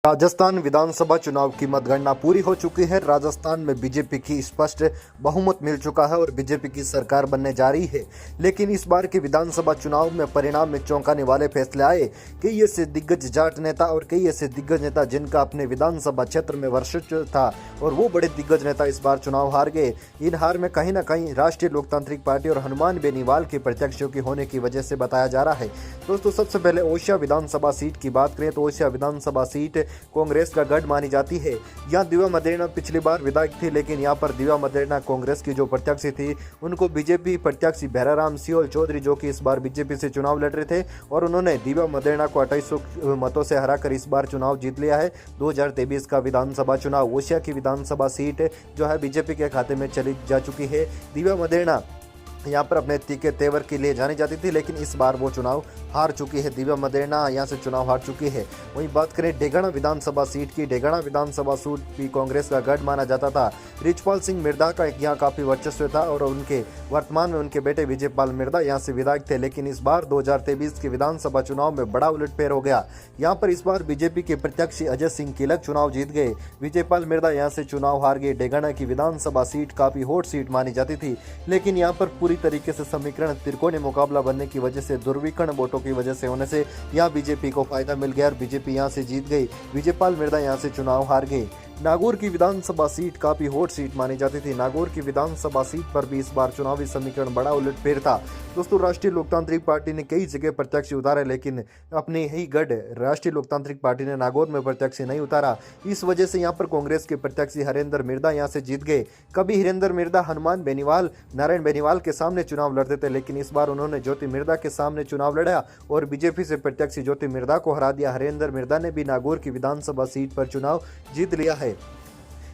राजस्थान विधानसभा चुनाव की मतगणना पूरी हो चुकी है। राजस्थान में बीजेपी की स्पष्ट बहुमत मिल चुका है और बीजेपी की सरकार बनने जा रही है। लेकिन इस बार के विधानसभा चुनाव में परिणाम में चौंकाने वाले फैसले आए। कई ऐसे दिग्गज जाट नेता और कई ऐसे दिग्गज नेता जिनका अपने विधानसभा क्षेत्र में वर्चस्व था और वो बड़े दिग्गज नेता इस बार चुनाव हार गए। इन हार में कहीं ना कहीं राष्ट्रीय लोकतांत्रिक पार्टी और हनुमान बेनीवाल के प्रत्याशियों की होने की वजह से बताया जा रहा है। दोस्तों, सबसे पहले ओसिया विधानसभा सीट की बात करें तो ओसिया विधानसभा सीट कांग्रेस का गढ़ मानी जाती है। यहाँ दिव्या मदेरणा पिछली बार विधायक थी, लेकिन यहाँ पर दिव्या मदेरणा कांग्रेस की जो प्रत्याशी थी उनको बीजेपी प्रत्याशी भैराराम सियोल चौधरी, जो कि इस बार बीजेपी से चुनाव लड़ रहे थे, और उन्होंने दिव्या मदेरणा को 2800 मतों से हराकर इस बार चुनाव जीत लिया है। 2023 का विधानसभा चुनाव ओसिया की विधानसभा सीट जो है बीजेपी के खाते में चली जा चुकी है। दिव्या मदेरणा यहाँ पर अपने तीखे तेवर के लिए जानी जाती थी, लेकिन इस बार वो चुनाव हार चुकी है। दिव्या मदेरणा यहाँ से चुनाव हार चुकी है। वहीं बात करें डेगाना विधानसभा सीट की, डेगाना विधानसभा सीट भी कांग्रेस का गढ़ माना जाता था। रिचपाल सिंह मिर्धा का यहाँ काफ़ी वर्चस्व था और उनके वर्तमान में उनके बेटे विजयपाल मिर्धा यहाँ से विधायक थे, लेकिन इस बार 2023 के विधानसभा चुनाव में बड़ा उलटफेर हो गया। यहाँ पर इस बार बीजेपी के प्रत्याशी अजय सिंह किलक चुनाव जीत गए। विजयपाल मिर्धा यहाँ से चुनाव हार गए। डेगाना की विधानसभा सीट काफ़ी हॉट सीट मानी जाती थी, लेकिन यहाँ पर पूरी तरीके से समीकरण त्रिकोणीय मुकाबला बनने की वजह से, दुर्विकर्ण वोटों की वजह से होने से यहाँ बीजेपी को फायदा मिल गया और बीजेपी यहाँ से जीत गई। विजयपाल मिर्धा यहाँ से चुनाव हार गए। नागौर की विधानसभा सीट काफी हॉट सीट मानी जाती थी। नागौर की विधानसभा सीट पर भी इस बार चुनावी समीकरण बड़ा उलटफेर था। दोस्तों, राष्ट्रीय लोकतांत्रिक पार्टी ने कई जगह प्रत्याशी उतारे, लेकिन अपने ही गढ़ राष्ट्रीय लोकतांत्रिक पार्टी ने नागौर में प्रत्याशी नहीं उतारा। इस वजह से यहाँ पर कांग्रेस के प्रत्याशी हरेंद्र मिर्धा यहाँ से जीत गए। कभी हरेंद्र मिर्धा हनुमान बेनीवाल, नारायण बेनीवाल के सामने चुनाव लड़ते थे, लेकिन इस बार उन्होंने ज्योति मिर्धा के सामने चुनाव लड़ा और बीजेपी से प्रत्याशी ज्योति मिर्धा को हरा दिया। हरेंद्र मिर्धा ने भी नागौर की विधानसभा सीट पर चुनाव जीत लिया है।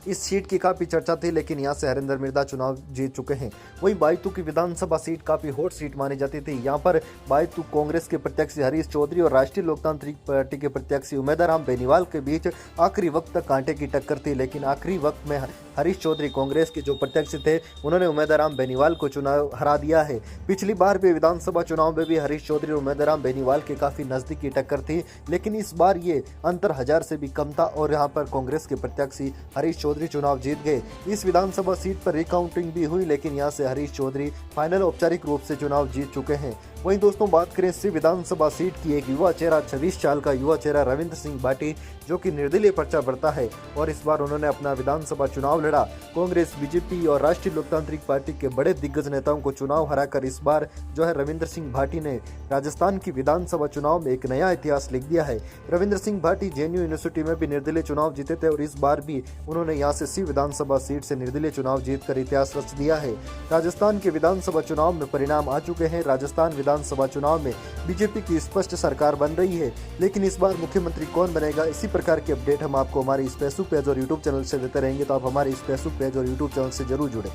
इस सीट की काफ़ी चर्चा थी, लेकिन यहाँ से हरेंद्र मिर्धा चुनाव जीत चुके हैं। वहीं बायतू की विधानसभा सीट काफ़ी हॉट सीट मानी जाती थी। यहाँ पर बायतू कांग्रेस के प्रत्याशी हरीश चौधरी और राष्ट्रीय लोकतांत्रिक पार्टी के प्रत्याशी उमेदराम बेनीवाल के बीच आखिरी वक्त तक कांटे की टक्कर थी, लेकिन आखिरी वक्त में हरीश चौधरी कांग्रेस के जो प्रत्याशी थे उन्होंने उमेदराम बेनीवाल को चुनाव हरा दिया है। पिछली बार भी विधानसभा चुनाव में भी हरीश चौधरी और उमेदराम बेनीवाल के काफ़ी नज़दीकी टक्कर थी, लेकिन इस बार ये अंतर 1000 से भी कम था और यहाँ पर कांग्रेस के प्रत्याशी हरीश चौधरी चुनाव जीत गए। इस विधानसभा सीट पर रिकाउंटिंग भी हुई, लेकिन यहाँ से हरीश चौधरी फाइनल औपचारिक रूप से चुनाव जीत चुके हैं। वहीं दोस्तों, बात करें इसी विधानसभा सीट की, एक युवा चेहरा 26 साल का युवा चेहरा रविंद्र सिंह भाटी, जो कि निर्दलीय पर्चा भरता है और इस बार उन्होंने अपना विधानसभा चुनाव लड़ा। कांग्रेस, बीजेपी और राष्ट्रीय लोकतांत्रिक पार्टी के बड़े दिग्गज नेताओं को चुनाव हराकर इस बार जो है रविंद्र सिंह भाटी ने राजस्थान की विधानसभा चुनाव में एक नया इतिहास लिख दिया है। रविंद्र सिंह भाटी जेएनयू यूनिवर्सिटी में भी निर्दलीय चुनाव जीते थे और इस बार भी उन्होंने यहाँ से सी विधानसभा सीट से निर्दलीय चुनाव जीतकर इतिहास रच दिया है। राजस्थान के विधानसभा चुनाव में परिणाम आ चुके हैं। राजस्थान विधानसभा चुनाव में बीजेपी की स्पष्ट सरकार बन रही है, लेकिन इस बार मुख्यमंत्री कौन बनेगा, इसी प्रकार की अपडेट हम आपको हमारे इस फेसबुक पेज और यूट्यूब चैनल से देते रहेंगे, तो आप हमारे इस फेसबुक पेज और यूट्यूब चैनल से जरूर जुड़े।